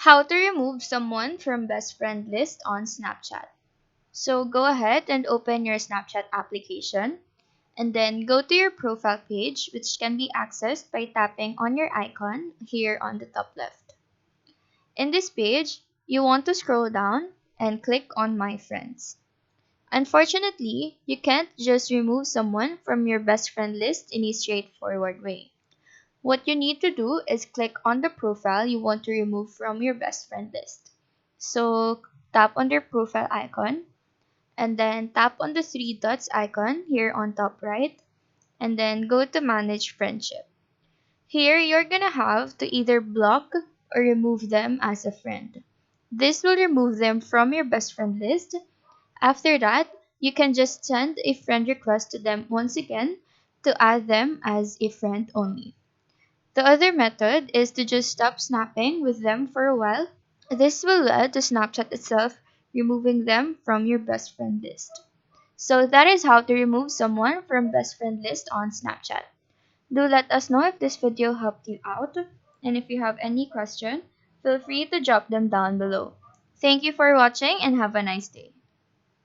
How to remove someone from best friend list on Snapchat. So go ahead and open your Snapchat application and then go to your profile page, which can be accessed by tapping on your icon here on the top left. In this page, you want to scroll down and click on My Friends. Unfortunately, you can't just remove someone from your best friend list in a straightforward way. What you need to do is click on the profile you want to remove from your best friend list. So tap on their profile icon and then tap on the three dots icon here on top right and then go to manage friendship. Here you're gonna have to either block or remove them as a friend. This will remove them from your best friend list. After that, you can just send a friend request to them once again to add them as a friend only. The other method is to just stop snapping with them for a while. This will lead to Snapchat itself removing them from your best friend list. So that is how to remove someone from best friend list on Snapchat. Do let us know if this video helped you out, and if you have any question, feel free to drop them down below. Thank you for watching and have a nice day.